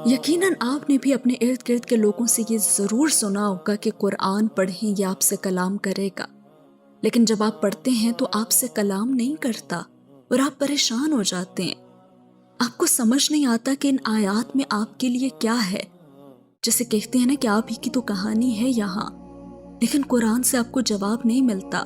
یقیناً آپ نے بھی اپنے ارد گرد کے لوگوں سے یہ ضرور سنا ہوگا کہ قرآن پڑھیں یہ آپ سے کلام کرے گا، لیکن جب آپ پڑھتے ہیں تو آپ سے کلام نہیں کرتا اور آپ پریشان ہو جاتے ہیں۔ آپ کو سمجھ نہیں آتا کہ ان آیات میں آپ کے لیے کیا ہے۔ جیسے کہتے ہیں نا کہ آپ ہی کی تو کہانی ہے یہاں، لیکن قرآن سے آپ کو جواب نہیں ملتا۔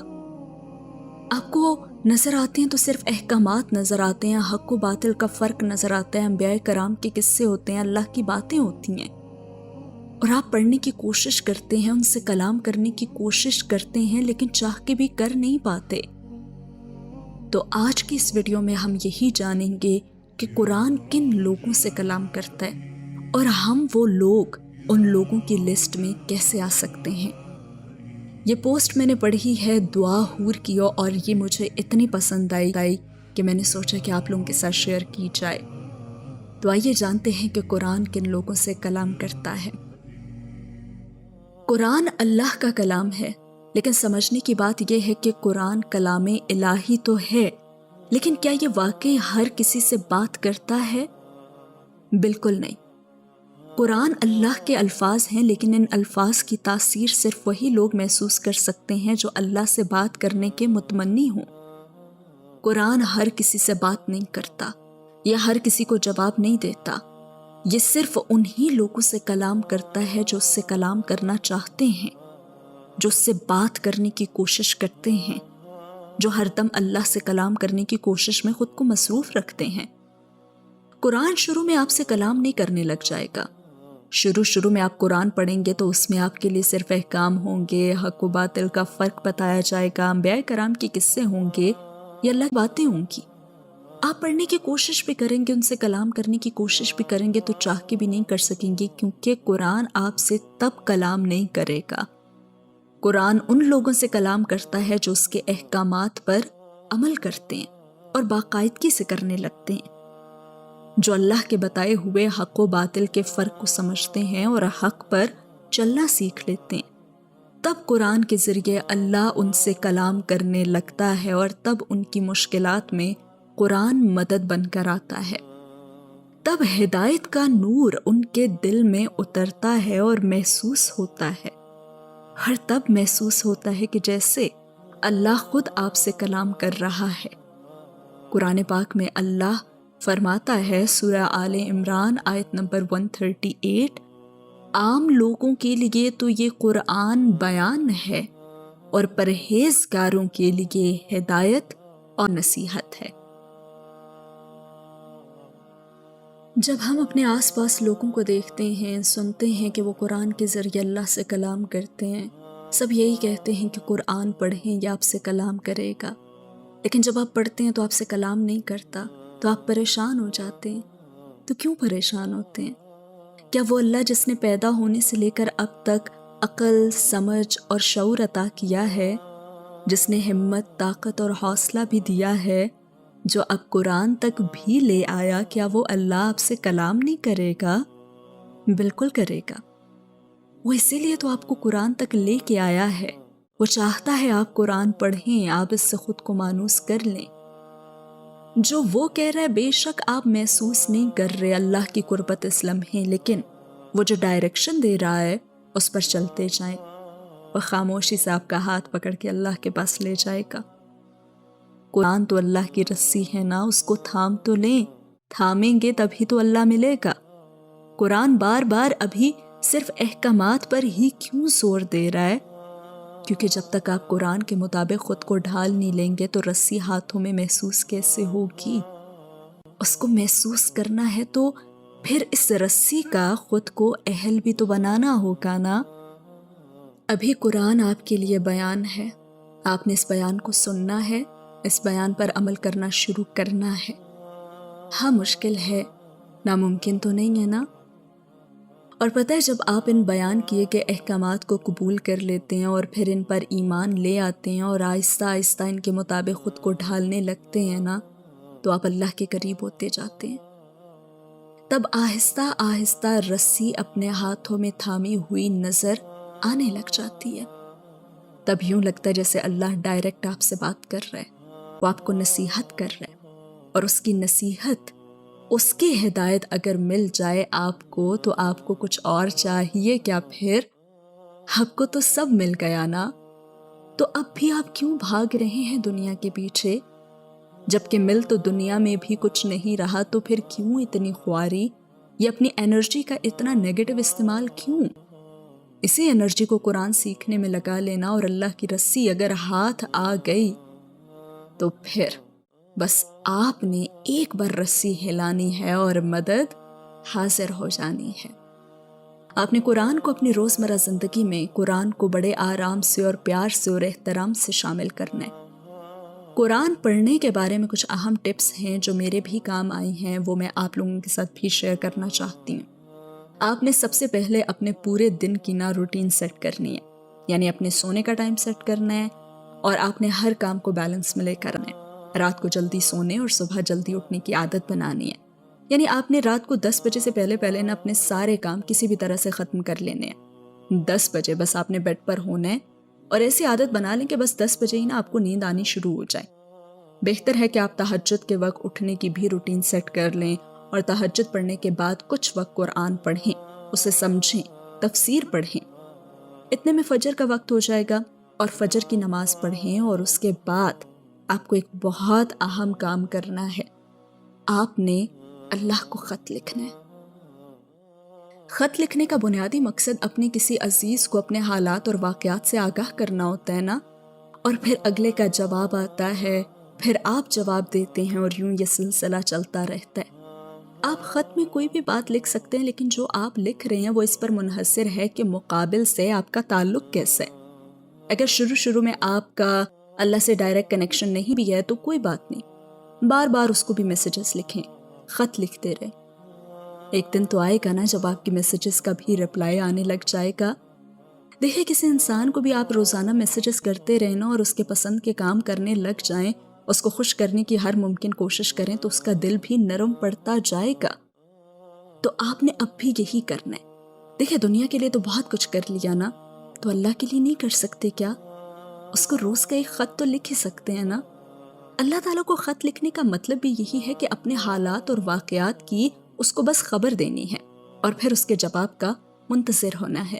آپ کو نظر آتے ہیں تو صرف احکامات نظر آتے ہیں، حق و باطل کا فرق نظر آتا ہے، انبیاء کرام کے قصے ہوتے ہیں، اللہ کی باتیں ہوتی ہیں، اور آپ پڑھنے کی کوشش کرتے ہیں، ان سے کلام کرنے کی کوشش کرتے ہیں، لیکن چاہ کے بھی کر نہیں پاتے۔ تو آج کی اس ویڈیو میں ہم یہی جانیں گے کہ قرآن کن لوگوں سے کلام کرتا ہے اور ہم وہ لوگ ان لوگوں کی لسٹ میں کیسے آ سکتے ہیں۔ یہ پوسٹ میں نے پڑھی ہے دعا حور کی، اور یہ مجھے اتنی پسند آئی کہ میں نے سوچا کہ آپ لوگوں کے ساتھ شیئر کی جائے۔ تو آئیے جانتے ہیں کہ قرآن کن لوگوں سے کلام کرتا ہے۔ قرآن اللہ کا کلام ہے، لیکن سمجھنے کی بات یہ ہے کہ قرآن کلام الہی تو ہے، لیکن کیا یہ واقعی ہر کسی سے بات کرتا ہے؟ بالکل نہیں۔ قرآن اللہ کے الفاظ ہیں، لیکن ان الفاظ کی تاثیر صرف وہی لوگ محسوس کر سکتے ہیں جو اللہ سے بات کرنے کے متمنی ہوں۔ قرآن ہر کسی سے بات نہیں کرتا یا ہر کسی کو جواب نہیں دیتا۔ یہ صرف انہی لوگوں سے کلام کرتا ہے جو اس سے کلام کرنا چاہتے ہیں، جو اس سے بات کرنے کی کوشش کرتے ہیں، جو ہر دم اللہ سے کلام کرنے کی کوشش میں خود کو مصروف رکھتے ہیں۔ قرآن شروع میں آپ سے کلام نہیں کرنے لگ جائے گا۔ شروع میں آپ قرآن پڑھیں گے تو اس میں آپ کے لیے صرف احکام ہوں گے، حق و باطل کا فرق بتایا جائے گا، انبیاء کرام کے قصے ہوں گے یا اللہ کی باتیں ہوں گی۔ آپ پڑھنے کی کوشش بھی کریں گے، ان سے کلام کرنے کی کوشش بھی کریں گے تو چاہ کے بھی نہیں کر سکیں گے، کیونکہ قرآن آپ سے تب کلام نہیں کرے گا۔ قرآن ان لوگوں سے کلام کرتا ہے جو اس کے احکامات پر عمل کرتے ہیں اور باقاعدگی سے کرنے لگتے ہیں، جو اللہ کے بتائے ہوئے حق و باطل کے فرق کو سمجھتے ہیں اور حق پر چلنا سیکھ لیتے ہیں۔ تب قرآن کے ذریعے اللہ ان سے کلام کرنے لگتا ہے، اور تب ان کی مشکلات میں قرآن مدد بن کر آتا ہے۔ تب ہدایت کا نور ان کے دل میں اترتا ہے اور محسوس ہوتا ہے، ہر تب محسوس ہوتا ہے کہ جیسے اللہ خود آپ سے کلام کر رہا ہے۔ قرآن پاک میں اللہ فرماتا ہے، سورہ آل عمران آیت نمبر 138، عام لوگوں کے لیے تو یہ قرآن بیان ہے اور پرہیزگاروں کے لیے ہدایت اور نصیحت ہے۔ جب ہم اپنے آس پاس لوگوں کو دیکھتے ہیں، سنتے ہیں کہ وہ قرآن کے ذریعے اللہ سے کلام کرتے ہیں، سب یہی کہتے ہیں کہ قرآن پڑھیں یا آپ سے کلام کرے گا، لیکن جب آپ پڑھتے ہیں تو آپ سے کلام نہیں کرتا تو آپ پریشان ہو جاتے ہیں۔ تو کیوں پریشان ہوتے ہیں؟ کیا وہ اللہ جس نے پیدا ہونے سے لے کر اب تک عقل، سمجھ اور شعور عطا کیا ہے، جس نے ہمت، طاقت اور حوصلہ بھی دیا ہے، جو اب قرآن تک بھی لے آیا، کیا وہ اللہ آپ سے کلام نہیں کرے گا؟ بالکل کرے گا۔ وہ اسی لیے تو آپ کو قرآن تک لے کے آیا ہے۔ وہ چاہتا ہے آپ قرآن پڑھیں، آپ اس سے خود کو مانوس کر لیں۔ جو وہ کہہ رہا ہے بے شک آپ محسوس نہیں کر رہے اللہ کی قربت اس لمحے، لیکن وہ جو ڈائریکشن دے رہا ہے اس پر چلتے جائیں، وہ خاموشی سے آپ کا ہاتھ پکڑ کے اللہ کے پاس لے جائے گا۔ قرآن تو اللہ کی رسی ہے نا، اس کو تھام تو لیں، تھامیں گے تبھی تو اللہ ملے گا۔ قرآن بار بار ابھی صرف احکامات پر ہی کیوں زور دے رہا ہے؟ کیونکہ جب تک آپ قرآن کے مطابق خود کو ڈھال نہیں لیں گے تو رسی ہاتھوں میں محسوس کیسے ہوگی؟ اس کو محسوس کرنا ہے تو پھر اس رسی کا خود کو اہل بھی تو بنانا ہوگا نا۔ ابھی قرآن آپ کے لیے بیان ہے، آپ نے اس بیان کو سننا ہے، اس بیان پر عمل کرنا شروع کرنا ہے۔ ہاں مشکل ہے، ناممکن تو نہیں ہے نا۔ اور پتہ ہے جب آپ ان بیان کیے کہ احکامات کو قبول کر لیتے ہیں اور پھر ان پر ایمان لے آتے ہیں اور آہستہ آہستہ ان کے مطابق خود کو ڈھالنے لگتے ہیں نا، تو آپ اللہ کے قریب ہوتے جاتے ہیں۔ تب آہستہ آہستہ رسی اپنے ہاتھوں میں تھامی ہوئی نظر آنے لگ جاتی ہے۔ تب یوں لگتا ہے جیسے اللہ ڈائریکٹ آپ سے بات کر رہا ہے۔ وہ آپ کو نصیحت کر رہا ہے، اور اس کی نصیحت، اس کی ہدایت اگر مل جائے آپ کو تو آپ کو کچھ اور چاہیے کیا پھر؟ آپ کو تو سب مل گیا نا، تو اب بھی آپ کیوں بھاگ رہے ہیں دنیا کے پیچھے؟ جبکہ مل تو دنیا میں بھی کچھ نہیں رہا، تو پھر کیوں اتنی خواری؟ یہ اپنی انرجی کا اتنا نیگیٹو استعمال کیوں؟ اسی انرجی کو قرآن سیکھنے میں لگا لینا، اور اللہ کی رسی اگر ہاتھ آ گئی تو پھر بس آپ نے ایک بار رسی ہلانی ہے اور مدد حاضر ہو جانی ہے۔ آپ نے قرآن کو اپنی روزمرہ زندگی میں، قرآن کو بڑے آرام سے اور پیار سے اور احترام سے شامل کرنا ہے۔ قرآن پڑھنے کے بارے میں کچھ اہم ٹپس ہیں جو میرے بھی کام آئی ہیں، وہ میں آپ لوگوں کے ساتھ بھی شیئر کرنا چاہتی ہوں۔ آپ نے سب سے پہلے اپنے پورے دن کی روٹین سیٹ کرنی ہے، یعنی اپنے سونے کا ٹائم سیٹ کرنا ہے، اور آپ نے ہر کام کو بیلنس میں لے کرنا ہے۔ رات کو جلدی سونے اور صبح جلدی اٹھنے کی عادت بنانی ہے، یعنی آپ نے رات کو 10 بجے سے پہلے اپنے سارے کام کسی بھی طرح سے ختم کر لینے ہیں۔ 10 بجے بس آپ نے بیڈ پر ہونا ہے، اور ایسی عادت بنا لیں کہ بس 10 بجے ہی آپ کو نیند آنی شروع ہو جائے۔ بہتر ہے کہ آپ تہجد کے وقت اٹھنے کی بھی روٹین سیٹ کر لیں، اور تہجد پڑھنے کے بعد کچھ وقت قرآن پڑھیں، اسے سمجھیں، تفسیر پڑھیں۔ اتنے میں فجر کا وقت ہو جائے گا، اور فجر کی نماز پڑھیں، اور اس کے بعد آپ کو ایک بہت اہم کام کرنا ہے۔ آپ نے اللہ کو خط لکھنا ہے۔ خط لکھنے کا بنیادی مقصد اپنے کسی عزیز کو اپنے حالات اور واقعات سے آگاہ کرنا ہوتا ہے نا، اور پھر اگلے کا جواب آتا ہے، پھر آپ جواب دیتے ہیں، اور یوں یہ سلسلہ چلتا رہتا ہے۔ آپ خط میں کوئی بھی بات لکھ سکتے ہیں، لیکن جو آپ لکھ رہے ہیں وہ اس پر منحصر ہے کہ مقابل سے آپ کا تعلق کیسا ہے۔ اگر شروع میں آپ کا اللہ سے ڈائریکٹ کنیکشن نہیں بھی ہے تو کوئی بات نہیں، بار بار اس کو بھی میسیجز لکھیں، خط لکھتے رہیں۔ ایک دن تو آئے گا نا جب آپ کی میسیجز کا بھی رپلائی آنے لگ جائے گا۔ دیکھیں، کسی انسان کو بھی آپ روزانہ میسیجز کرتے رہنا اور اس کے پسند کے کام کرنے لگ جائیں، اس کو خوش کرنے کی ہر ممکن کوشش کریں، تو اس کا دل بھی نرم پڑتا جائے گا۔ تو آپ نے اب بھی یہی کرنا ہے۔ دیکھیں، دنیا کے لیے تو بہت کچھ کر لیا نا، تو اللہ کے لیے نہیں کر سکتے کیا؟ اس کو روز کا ایک خط تو لکھ ہی سکتے ہیں نا۔ اللہ تعالیٰ کو خط لکھنے کا مطلب بھی یہی ہے کہ اپنے حالات اور واقعات کی اس کو بس خبر دینی ہے، اور پھر اس کے جواب کا منتظر ہونا ہے۔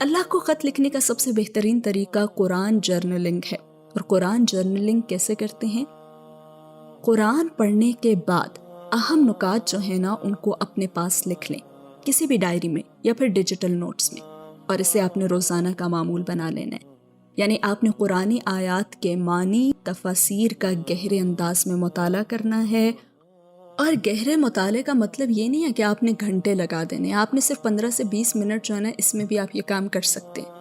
اللہ کو خط لکھنے کا سب سے بہترین طریقہ قرآن جرنلنگ ہے۔ اور قرآن جرنلنگ کیسے کرتے ہیں؟ قرآن پڑھنے کے بعد اہم نکات جو ہیں نا، ان کو اپنے پاس لکھ لیں، کسی بھی ڈائری میں یا پھر ڈیجیٹل نوٹس میں، اور اسے آپ نے روزانہ کا معمول بنا لینا ہے۔ یعنی آپ نے قرآنی آیات کے معنی، تفاسیر کا گہرے انداز میں مطالعہ کرنا ہے۔ اور گہرے مطالعے کا مطلب یہ نہیں ہے کہ آپ نے گھنٹے لگا دینے، آپ نے صرف 15 سے 20 منٹ جو ہے نا، اس میں بھی آپ یہ کام کر سکتے ہیں۔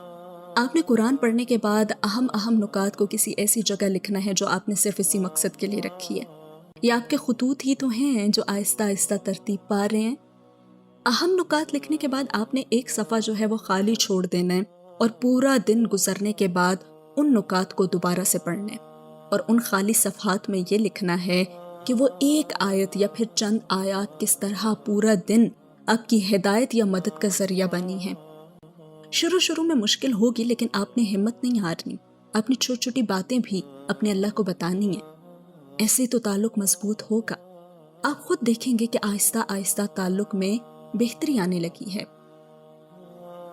آپ نے قرآن پڑھنے کے بعد اہم نکات کو کسی ایسی جگہ لکھنا ہے جو آپ نے صرف اسی مقصد کے لیے رکھی ہے۔ یہ آپ کے خطوط ہی تو ہیں جو آہستہ آہستہ ترتیب پا رہے ہیں۔ اہم نکات لکھنے کے بعد آپ نے ایک صفحہ جو ہے وہ خالی چھوڑ دینا ہے، اور پورا دن گزرنے کے بعد ان نکات کو دوبارہ سے پڑھنا ہے، اور ان خالی صفحات میں یہ لکھنا ہے کہ وہ ایک آیت یا پھر چند آیات کس طرح پورا دن آپ کی ہدایت یا مدد کا ذریعہ بنی ہیں۔ شروع میں مشکل ہوگی، لیکن آپ نے ہمت نہیں ہارنی، اپنی چھوٹی چھوٹی باتیں بھی اپنے اللہ کو بتانی ہیں، ایسے تو تعلق مضبوط ہوگا۔ آپ خود دیکھیں گے کہ آہستہ آہستہ تعلق میں بہتری آنے لگی ہے۔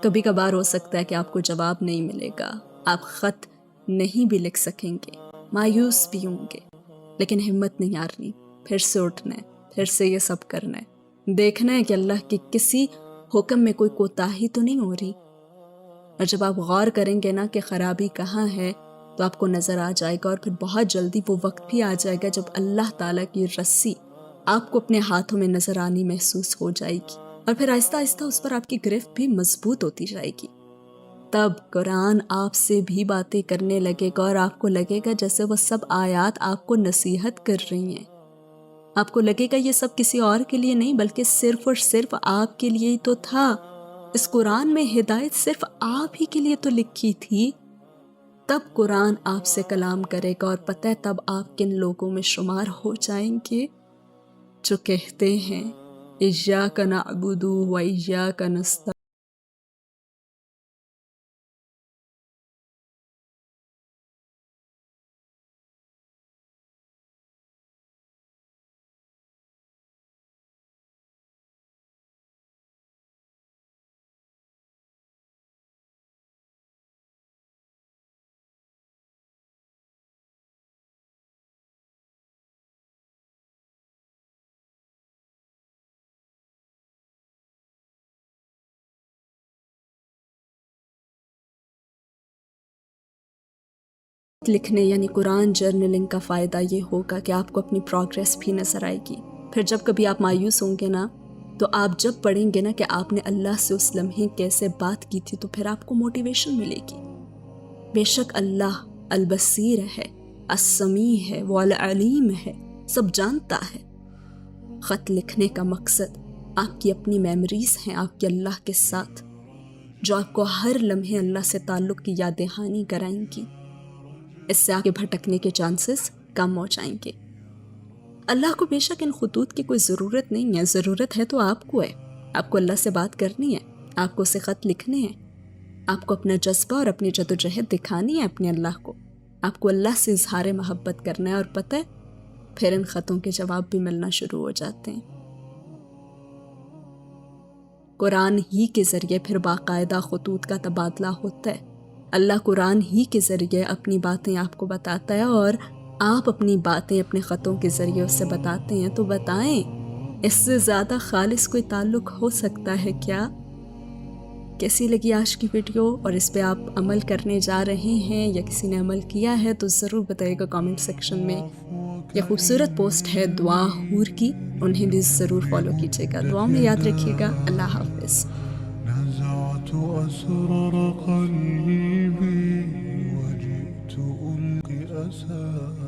کبھی کبھار ہو سکتا ہے کہ آپ کو جواب نہیں ملے گا، آپ خط نہیں بھی لکھ سکیں گے، مایوس بھی ہوں گے، لیکن ہمت نہیں ہارنی، پھر سے اٹھنا ہے، پھر سے یہ سب کرنا ہے، دیکھنا ہے کہ اللہ کے کسی حکم میں کوئی کوتاہی تو نہیں ہو رہی۔ اور جب آپ غور کریں گے نا کہ خرابی کہاں ہے، تو آپ کو نظر آ جائے گا، اور پھر بہت جلدی وہ وقت بھی آ جائے گا جب اللہ تعالیٰ کی رسی آپ کو اپنے ہاتھوں میں نظر آنی محسوس ہو جائے گی، اور پھر آہستہ آہستہ اس پر آپ کی گرفت بھی مضبوط ہوتی جائے گی۔ تب قرآن آپ سے بھی باتیں کرنے لگے گا، اور آپ کو لگے گا جیسے وہ سب آیات آپ کو نصیحت کر رہی ہیں۔ آپ کو لگے گا یہ سب کسی اور کے لیے نہیں، بلکہ صرف اور صرف آپ کے لیے ہی تو تھا۔ اس قرآن میں ہدایت صرف آپ ہی کے لیے تو لکھی تھی۔ تب قرآن آپ سے کلام کرے گا، اور پتہ ہے تب آپ کن لوگوں میں شمار ہو جائیں گے جو کہتے ہیں ایاک نعبد و ایاک نستعین۔ لکھنے یعنی قرآن جرنلنگ کا فائدہ یہ ہوگا کہ آپ کو اپنی پروگریس بھی نظر آئے گی. پھر جب کبھی آپ مایوس ہوں گے نا، تو آپ جب پڑھیں گے نا کہ آپ نے اللہ سے اس لمحے کیسے بات کی تھی، تو پھر آپ کو موٹیویشن ملے گی. بے شک اللہ البصیر ہے، السمیع ہے، وہ العلیم ہے، سب جانتا ہے. خط لکھنے کا مقصد آپ کی اپنی میموریز ہیں آپ کے اللہ کے ساتھ، جو آپ کو ہر لمحے اللہ سے تعلق کی یاد دہانی کرائیں گی. اس سے آپ کے بھٹکنے کے چانسز کم ہو جائیں گے. اللہ کو بے شک ان خطوط کی کوئی ضرورت نہیں ہے، ضرورت ہے تو آپ کو ہے. آپ کو اللہ سے بات کرنی ہے، آپ کو اسے خط لکھنے ہیں، آپ کو اپنا جذبہ اور اپنی جدوجہد دکھانی ہے اپنے اللہ کو. آپ کو اللہ سے اظہار محبت کرنا ہے، اور پتہ ہے پھر ان خطوں کے جواب بھی ملنا شروع ہو جاتے ہیں. قرآن ہی کے ذریعے پھر باقاعدہ خطوط کا تبادلہ ہوتا ہے. اللہ قرآن ہی کے ذریعے اپنی باتیں آپ کو بتاتا ہے، اور آپ اپنی باتیں اپنے خطوں کے ذریعے اس سے بتاتے ہیں. تو بتائیں اس سے زیادہ خالص کوئی تعلق ہو سکتا ہے کیا؟ کیسی لگی آج کی ویڈیو، اور اس پہ آپ عمل کرنے جا رہے ہیں یا کسی نے عمل کیا ہے تو ضرور بتائیے گا کامنٹ سیکشن میں. یہ خوبصورت پوسٹ ہے دعا حور کی، انہیں بھی ضرور فالو کیجیے گا. دعا میں یاد رکھیے گا. اللہ حافظ. نزعت أسرار قلبي وجئت ألقي أسى